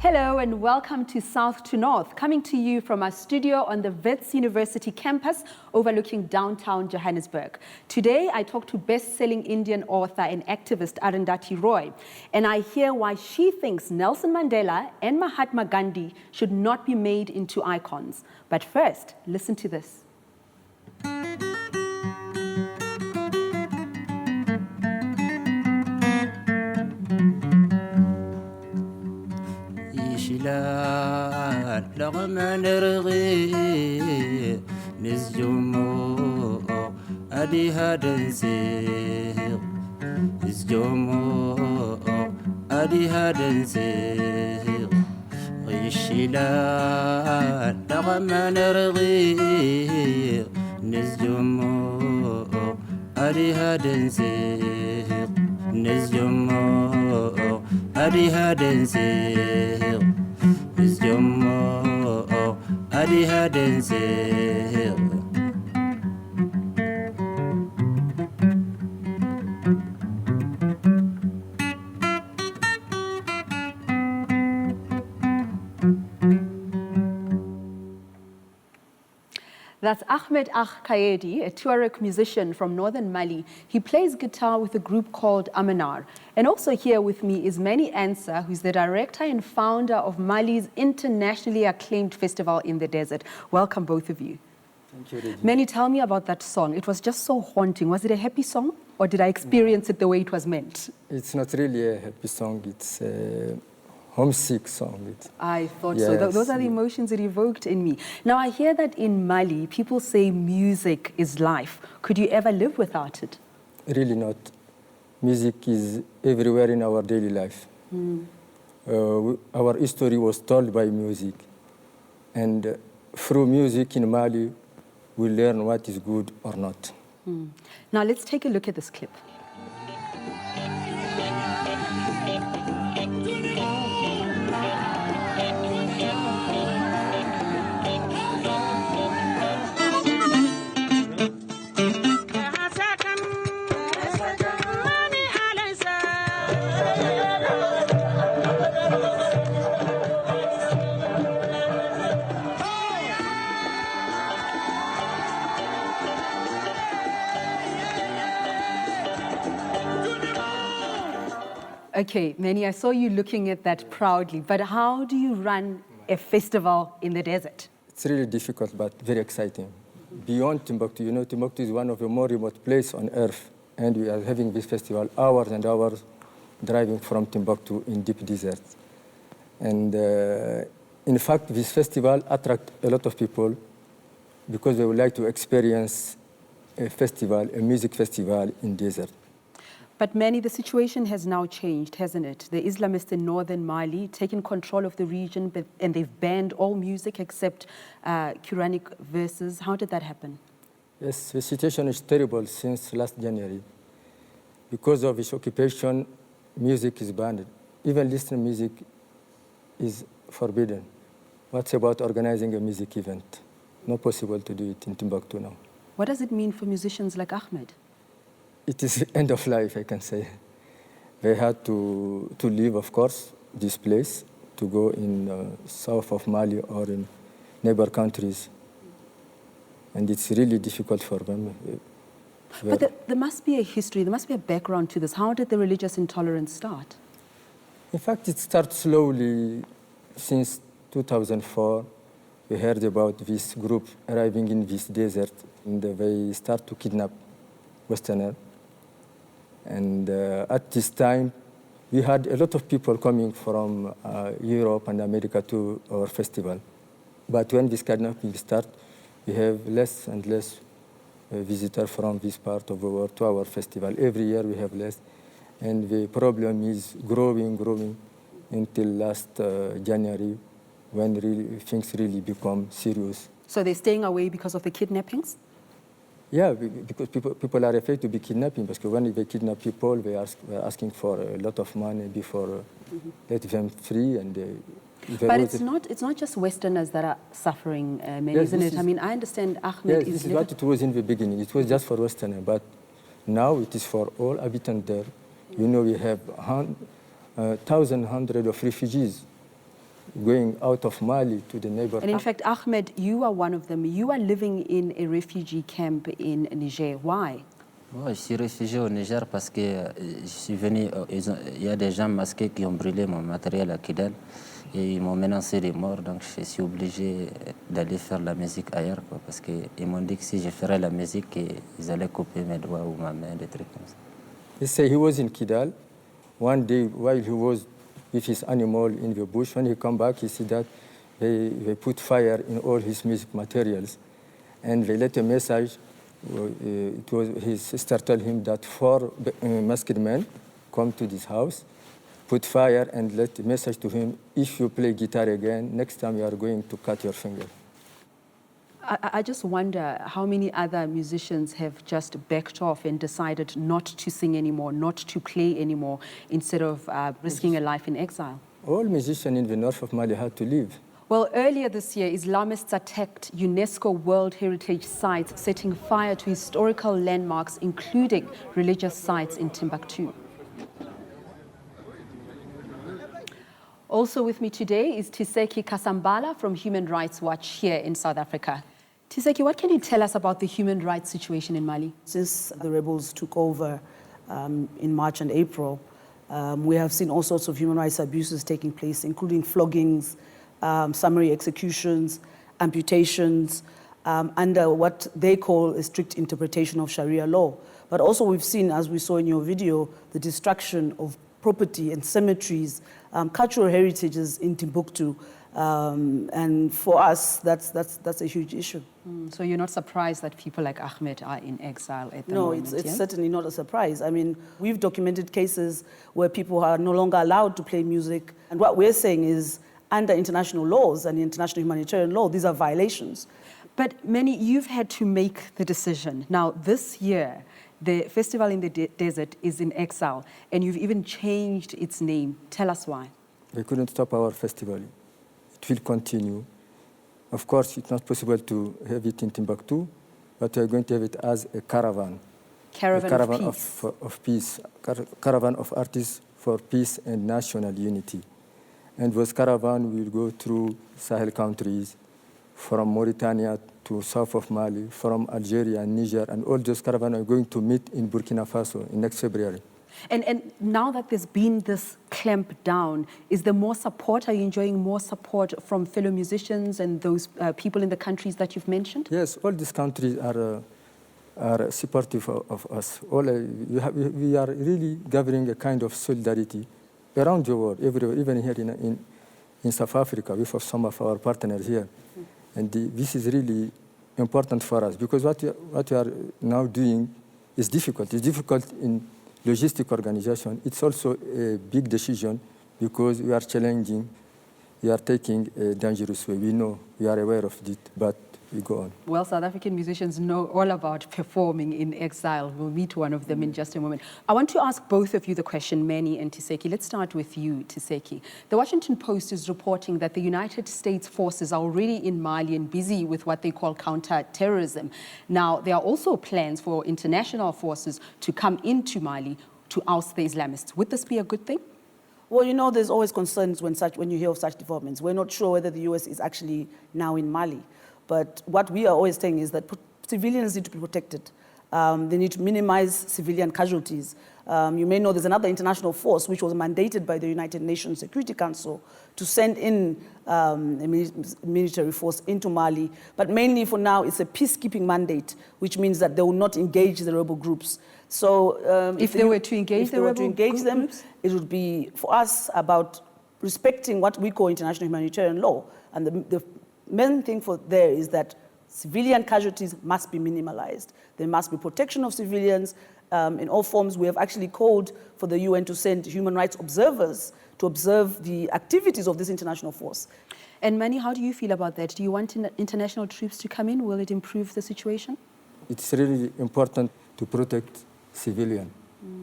Hello and welcome to South2North, coming to you from our studio on the Wits University campus overlooking downtown Johannesburg. Today I talk to best-selling Indian author and activist Arundhati Roy, and I hear why she thinks Nelson Mandela and Mahatma Gandhi should not be made into icons. But first, listen to this. لغمان رغي نزجمو أدي هادنسيغ نزجمو أدي هادنسيغ غيشيلا لغمان رغي نزجمو أدي هادنسيغ نزجمو أدي هادنسيغ نزجمو أدي هادنسيغ That's Ahmed Kaedi, a Tuareg musician from northern Mali. He plays guitar with a group called Amanar. And also here with me is Mani Ansa, who's the director and founder of Mali's internationally acclaimed festival in the desert. Welcome, both of you. Thank you, Redi. Mani, tell me about that song. It was just so haunting. Was it a happy song, or did I experience it the way it was meant? It's not really a happy song. It's a homesick song. I thought so. Those are the emotions it evoked in me. Now, I hear that in Mali, people say music is life. Could you ever live without it? Really not. Music is everywhere in our daily life. Our history was told by music. And through music in Mali, we learn what is good or not. Now, let's take a look at this clip. Okay, Mani, I saw you looking at that proudly, but how do you run a festival in the desert? It's really difficult, but very exciting. Beyond Timbuktu, you know, Timbuktu is one of the more remote places on earth, and we are having this festival hours and hours driving from Timbuktu in deep deserts. And in fact, this festival attracts a lot of people because they would like to experience a festival, a music festival in desert. But Mani, the situation has now changed, hasn't it? The Islamists in northern Mali taken control of the region, and they've banned all music except Quranic verses. How did that happen? Yes, the situation is terrible since last January. Because of this occupation, music is banned. Even listening music is forbidden. What's about organizing a music event? Not possible to do it in Timbuktu now. What does it mean for musicians like Ahmed? It is the end of life, I can say. They had to leave, of course, this place, to go in south of Mali or in neighbor countries. And it's really difficult for them. But there must be a history, there must be a background to this. How did the religious intolerance start? In fact, it started slowly since 2004. We heard about this group arriving in this desert, and they start to kidnap Westerners. And at this time, we had a lot of people coming from Europe and America to our festival. But when this kidnapping started, we have less and less visitors from this part of the world to our festival. Every year we have less. And the problem is growing until last January, when things really become serious. So they're staying away because of the kidnappings? Yeah, because people are afraid to be kidnapping, because when they kidnap people, they're asking for a lot of money before let them free. But it's not just Westerners that are suffering, isn't it? I mean, I understand Ahmed this is what it was in the beginning. It was just for Westerners, but now it is for all inhabitants there. You know, we have thousands, hundreds of refugees going out of Mali to the neighbor. And in fact, Ahmed, you are one of them. You are living in a refugee camp in Niger. Why? Moi, je suis réfugié au Niger parce que je suis venu, il y a des gens masqués qui ont brûlé mon matériel à Kidal et ils m'ont menacé de mort, donc je suis obligé d'aller faire la musique ailleurs, quoi, parce qu'ils m'ont dit que si je ferais la musique, ils allaient couper mes doigts ou ma main, des trucs comme ça. He said he was in Kidal. One day, while he was with his animal in the bush, when he come back, he said that they put fire in all his music materials, and they left a message. His sister told him that 4 masked men come to this house, put fire, and left a message to him, if you play guitar again, next time you are going to cut your finger. I just wonder how many other musicians have just backed off and decided not to sing anymore, not to play anymore, instead of risking a life in exile. All musicians in the north of Mali had to leave. Well, earlier this year, Islamists attacked UNESCO World Heritage sites, setting fire to historical landmarks, including religious sites in Timbuktu. Also with me today is Tiseki Kasambala from Human Rights Watch here in South Africa. Tiseki, what can you tell us about the human rights situation in Mali? Since the rebels took over in March and April, we have seen all sorts of human rights abuses taking place, including floggings, summary executions, amputations, under what they call a strict interpretation of Sharia law. But also we've seen, as we saw in your video, the destruction of property and cemeteries, cultural heritages in Timbuktu. And for us, that's a huge issue. So you're not surprised that people like Ahmed are in exile at the No, moment? it's certainly not a surprise. I mean, we've documented cases where people are no longer allowed to play music. And what we're saying is, under international laws and international humanitarian law, these are violations. But Manny, you've had to make the decision. Now, this year, the festival in the desert is in exile, and you've even changed its name. Tell us why. We couldn't stop our festival. It will continue. Of course, it's not possible to have it in Timbuktu, but we're going to have it as a caravan. Caravan of peace. Caravan of artists for peace and national unity. And with caravan, we will go through Sahel countries, from Mauritania to south of Mali, from Algeria and Niger, and all those caravans are going to meet in Burkina Faso in next February. And now that there's been this clamp down, is there more support? Are you enjoying more support from fellow musicians and those people in the countries that you've mentioned? Yes, all these countries are supportive of us. We are really gathering a kind of solidarity around the world, everywhere, even here in South Africa, we have some of our partners here. And this is really important for us, because what we are now doing is difficult. It's difficult in logistic organization. It's also a big decision, because we are challenging, we are taking a dangerous way. We know, we are aware of it, but we go on. Well, South African musicians know all about performing in exile. We'll meet one of them in just a moment. I want to ask both of you the question, Manny and Tiseki. Let's start with you, Tiseki. The Washington Post is reporting that the United States forces are already in Mali and busy with what they call counter-terrorism. Now, there are also plans for international forces to come into Mali to oust the Islamists. Would this be a good thing? Well, you know, there's always concerns when you hear of such developments. We're not sure whether the U.S. is actually now in Mali. But what we are always saying is that civilians need to be protected. They need to minimize civilian casualties. You may know there's another international force which was mandated by the United Nations Security Council to send in a military force into Mali. But mainly for now, it's a peacekeeping mandate, which means that they will not engage the rebel groups. So if they were to engage the rebel groups? It would be, for us, about respecting what we call international humanitarian law. And the main thing there is that civilian casualties must be minimalized. There must be protection of civilians in all forms. We have actually called for the UN to send human rights observers to observe the activities of this international force. And Manny, how do you feel about that? Do you want international troops to come in? Will it improve the situation? It's really important to protect civilians.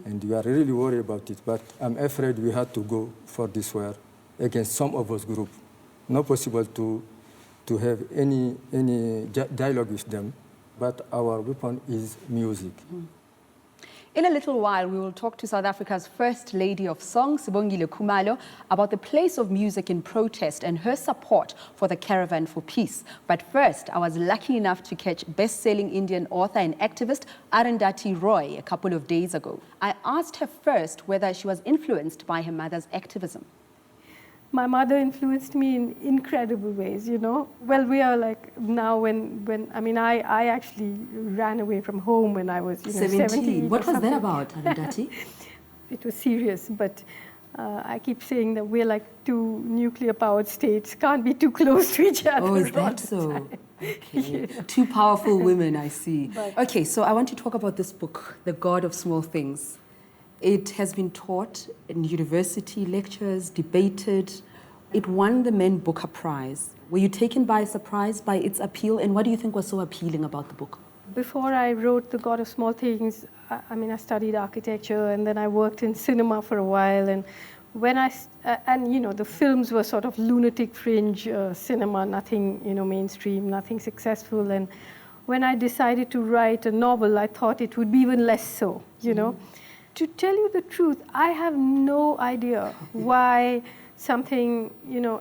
And we are really worried about it. But I'm afraid we had to go for this war against some of those groups. Not possible to have any dialogue with them, but our weapon is music. In a little while, we will talk to South Africa's First Lady of Song, Sibongile Khumalo, about the place of music in protest and her support for the Caravan for Peace. But first, I was lucky enough to catch best-selling Indian author and activist Arundhati Roy a couple of days ago. I asked her first whether she was influenced by her mother's activism. My mother influenced me in incredible ways, you know. Well, we are like now I actually ran away from home when I was 17. What was that about, Arundhati? It was serious, but I keep saying that we're like two nuclear-powered states, can't be too close to each other. Oh, is that so? Okay. Two powerful women, I see. Okay, so I want to talk about this book, The God of Small Things. It has been taught in university lectures, debated. It won the Men Booker Prize. Were you taken by surprise by its appeal? And what do you think was so appealing about the book? Before I wrote The God of Small Things, I studied architecture, and then I worked in cinema for a while. And when the films were sort of lunatic fringe cinema, nothing, mainstream, nothing successful. And when I decided to write a novel, I thought it would be even less so, To tell you the truth, I have no idea why something,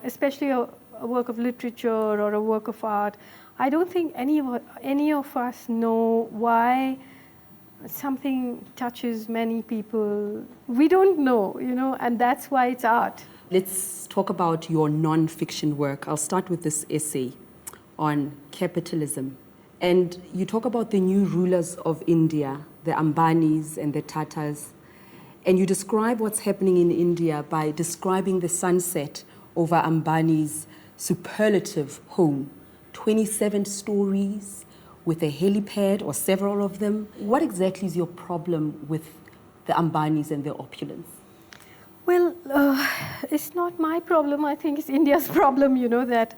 especially a work of literature or a work of art, I don't think any of us know why something touches many people. We don't know, and that's why it's art. Let's talk about your non-fiction work. I'll start with this essay on capitalism. And you talk about the new rulers of India, the Ambanis and the Tatas, and you describe what's happening in India by describing the sunset over Ambani's superlative home, 27 stories with a helipad or several of them. What exactly is your problem with the Ambanis and their opulence? Well, it's not my problem. I think it's India's problem, that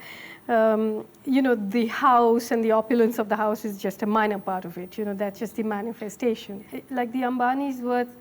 the house and the opulence of the house is just a minor part of it. That's just the manifestation. Like the Ambanis worth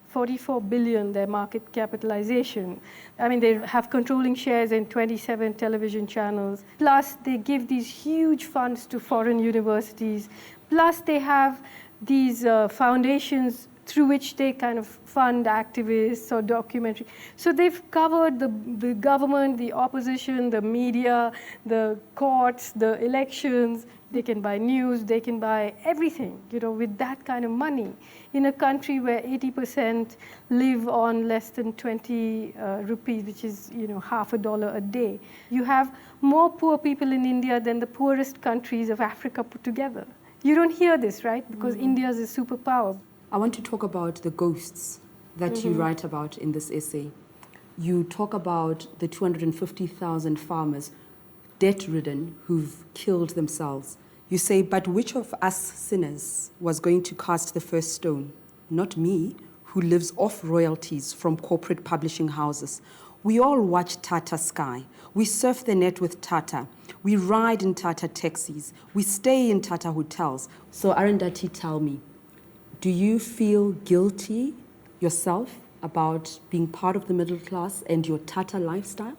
44 billion, their market capitalization. They have controlling shares in 27 television channels. Plus, they give these huge funds to foreign universities. Plus, they have these foundations through which they kind of fund activists or documentary. So they've covered the government, the opposition, the media, the courts, the elections. They can buy news, they can buy everything, with that kind of money. In a country where 80% live on less than 20 rupees, which is, $0.50 a day. You have more poor people in India than the poorest countries of Africa put together. You don't hear this, right? Because India is a superpower. I want to talk about the ghosts that you write about in this essay. You talk about the 250,000 farmers, debt-ridden, who've killed themselves. You say, but which of us sinners was going to cast the first stone? Not me, who lives off royalties from corporate publishing houses. We all watch Tata Sky. We surf the net with Tata. We ride in Tata taxis. We stay in Tata hotels. So Arundhati, tell me, do you feel guilty yourself about being part of the middle class and your Tata lifestyle?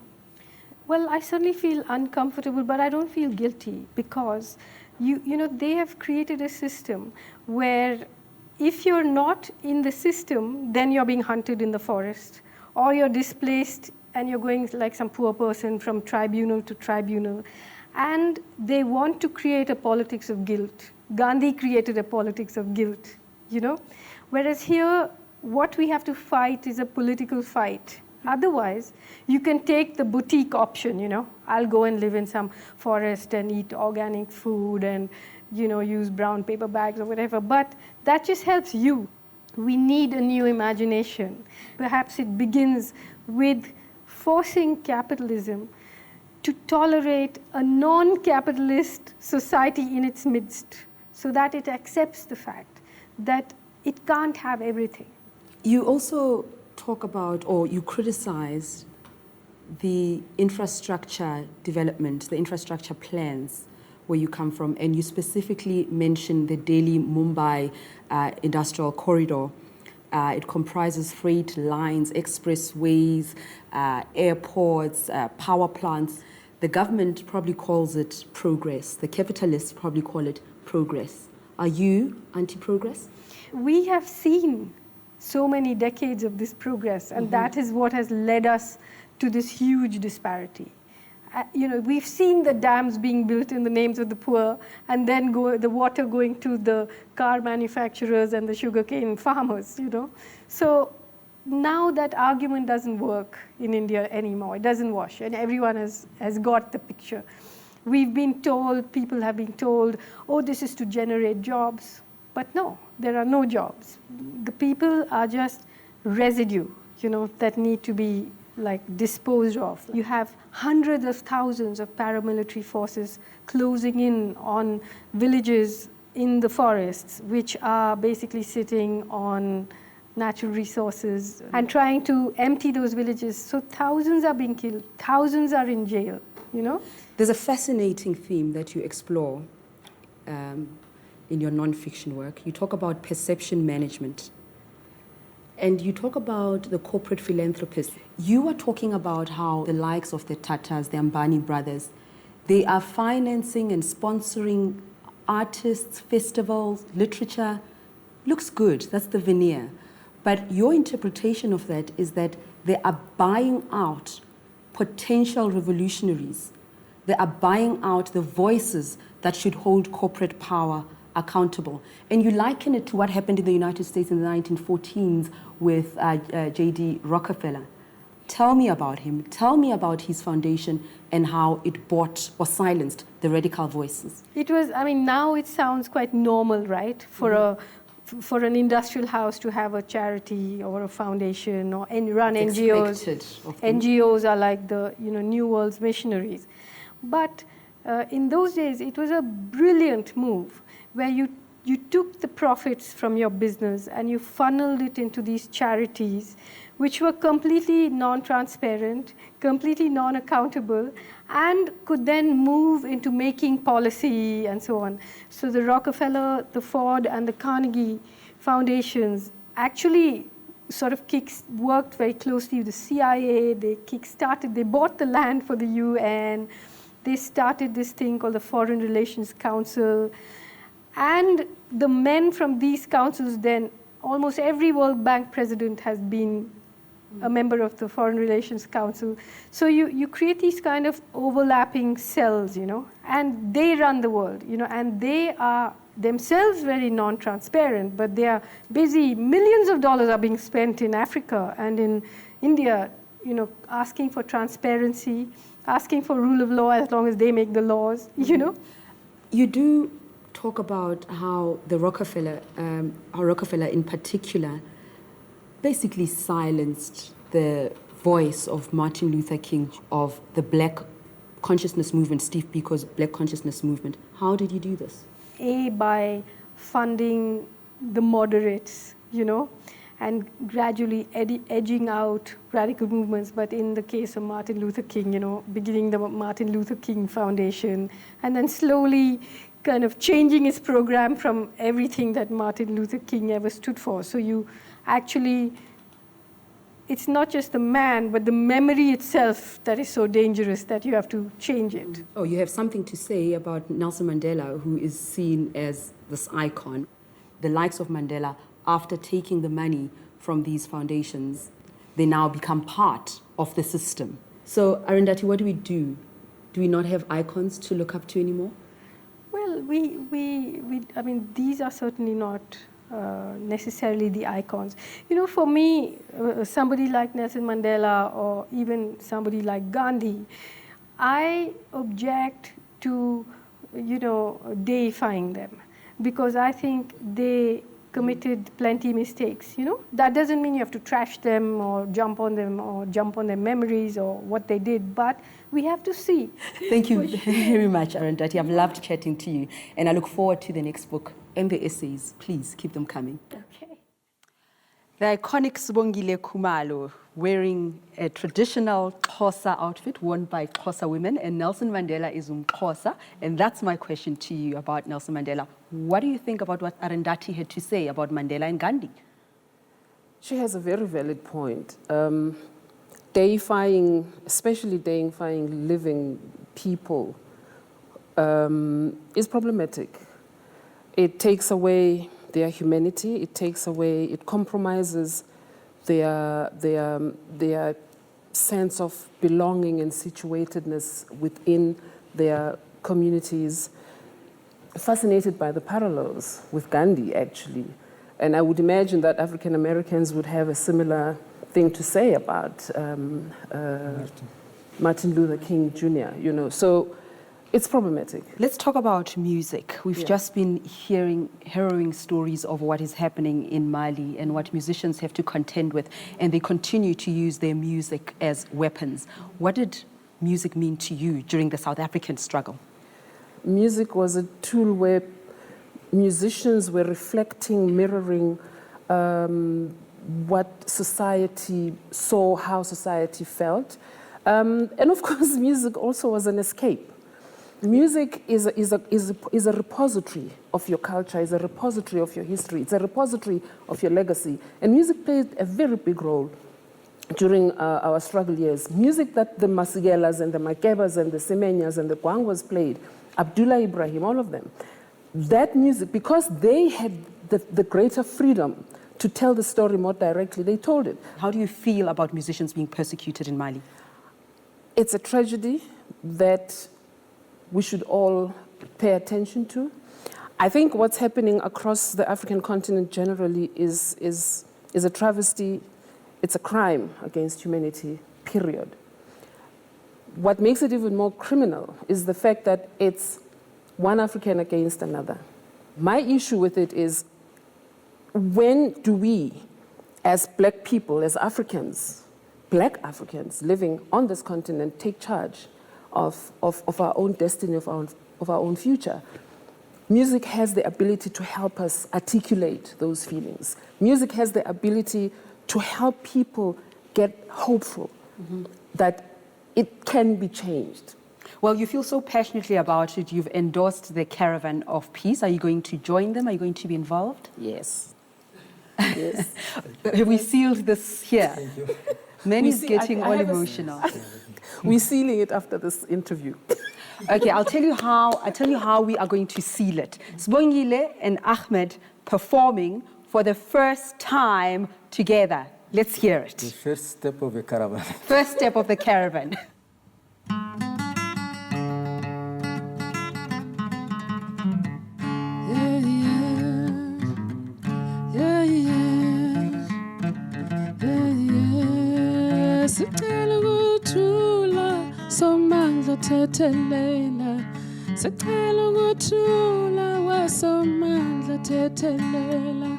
Well, I certainly feel uncomfortable, but I don't feel guilty because, they have created a system where if you're not in the system, then you're being hunted in the forest, or you're displaced and you're going like some poor person from tribunal to tribunal. And they want to create a politics of guilt. Gandhi created a politics of guilt, Whereas here, what we have to fight is a political fight. Otherwise, you can take the boutique option, I'll go and live in some forest and eat organic food and, use brown paper bags or whatever. But that just helps you. We need a new imagination. Perhaps it begins with forcing capitalism to tolerate a non-capitalist society in its midst so that it accepts the fact that it can't have everything. You also talk about, or you criticize, the infrastructure development, the infrastructure plans where you come from, and you specifically mention the Delhi-Mumbai industrial corridor. It comprises freight lines, expressways, airports, power plants. The government probably calls it progress. The capitalists probably call it progress. Are you anti-progress? We have seen so many decades of this progress, and that is what has led us to this huge disparity. We've seen the dams being built in the names of the poor, and then the water going to the car manufacturers and the sugarcane farmers, So now that argument doesn't work in India anymore. It doesn't wash, and everyone has got the picture. We've been told, people have been told, oh, this is to generate jobs. But no, there are no jobs. The people are just residue, that need to be disposed of. You have hundreds of thousands of paramilitary forces closing in on villages in the forests, which are basically sitting on natural resources and trying to empty those villages. So thousands are being killed, thousands are in jail, There's a fascinating theme that you explore in your nonfiction work. You talk about perception management. And you talk about the corporate philanthropists. You are talking about how the likes of the Tatas, the Ambani brothers, they are financing and sponsoring artists, festivals, literature. Looks good, that's the veneer. But your interpretation of that is that they are buying out potential revolutionaries. They are buying out the voices that should hold corporate power accountable. And you liken it to what happened in the United States in the 1914s with J.D. Rockefeller. Tell me about him. Tell me about his foundation and how it bought or silenced the radical voices. It was, now it sounds quite normal, right? For an industrial house to have a charity or a foundation or run It's NGOs. NGOs are like the New World's missionaries. But in those days, it was a brilliant move where you took the profits from your business and you funneled it into these charities, which were completely non-transparent, completely non-accountable, and could then move into making policy and so on. So the Rockefeller, the Ford, and the Carnegie foundations actually sort of worked very closely with the CIA. They bought the land for the UN. They started this thing called the Foreign Relations Council. And the men from these councils then, almost every World Bank president has been a member of the Foreign Relations Council. So you create these kind of overlapping cells, and they run the world, and they are themselves very non-transparent, but they are busy. Millions of dollars are being spent in Africa and in India, asking for transparency, asking for rule of law as long as they make the laws, You do talk about how Rockefeller in particular basically silenced the voice of Martin Luther King, of the Black consciousness movement, Steve Biko's Black consciousness movement. How did you do this? By funding the moderates, and gradually edging out radical movements. But in the case of Martin Luther King, beginning the Martin Luther King Foundation, and then slowly kind of changing his program from everything that Martin Luther King ever stood for. So you actually, it's not just the man, but the memory itself that is so dangerous that you have to change it. Oh, you have something to say about Nelson Mandela, who is seen as this icon. The likes of Mandela, after taking the money from these foundations, they now become part of the system. So, Arundhati, what do we do? Do we not have icons to look up to anymore? Well, these are certainly not necessarily the icons. For me, somebody like Nelson Mandela or even somebody like Gandhi, I object to, deifying them, because I think they committed plenty mistakes, That doesn't mean you have to trash them or jump on them or jump on their memories or what they did, but we have to see. Thank you very much, Arundhati. I've loved chatting to you, and I look forward to the next book and the essays. Please keep them coming. Okay. The iconic Sibongile Khumalo wearing a traditional Xhosa outfit worn by Xhosa women, and Nelson Mandela is Xhosa. And that's my question to you about Nelson Mandela. What do you think about what Arundhati had to say about Mandela and Gandhi? She has a very valid point. Deifying, especially deifying living people, is problematic. It takes away their humanity. It compromises their sense of belonging and situatedness within their communities. Fascinated by the parallels with Gandhi, actually. And I would imagine that African Americans would have a similar thing to say about Martin Luther King Jr., you know. So it's problematic. Let's talk about music. We've just been hearing harrowing stories of what is happening in Mali and what musicians have to contend with, and they continue to use their music as weapons. What did music mean to you during the South African struggle? Music was a tool where musicians were reflecting, mirroring what society saw, how society felt. And of course, music also was an escape. Music is a repository of your culture, is a repository of your history, it's a repository of your legacy. And music played a very big role during our struggle years. Music that the Masigelas and the Makebas and the Semenyas and the Gwangwas played, Abdullah Ibrahim, all of them. That music, because they had the greater freedom to tell the story more directly, they told it. How do you feel about musicians being persecuted in Mali? It's a tragedy that we should all pay attention to. I think what's happening across the African continent generally is a travesty. It's a crime against humanity, period. What makes it even more criminal is the fact that it's one African against another. My issue with it is, when do we, as black people, as Africans, black Africans living on this continent, take charge of our own destiny, of our own future? Music has the ability to help us articulate those feelings. Music has the ability to help people get hopeful that it can be changed. Well, you feel so passionately about it. You've endorsed the Caravan of Peace. Are you going to join them? Are you going to be involved? Yes. Yes. Have we sealed this here? Thank you. Manny's getting all emotional. We're sealing it after this interview. Okay, I'll tell you how we are going to seal it. Sibongile and Ahmed performing for the first time together. Let's hear it. The first step of a caravan. First step of the caravan. Sicela ukuthula somandla thethelela, sicela ukuthula wasomandla thethelela,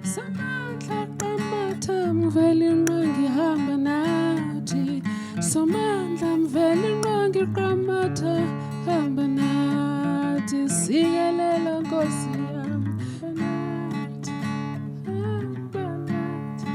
somandla qamatha mvela inqangi hamba nathi, somandla mvela inqangi qamatha hamba nathi, sikelela Nkosi yami nathi, hamba nathi.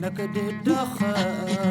نكد الدخان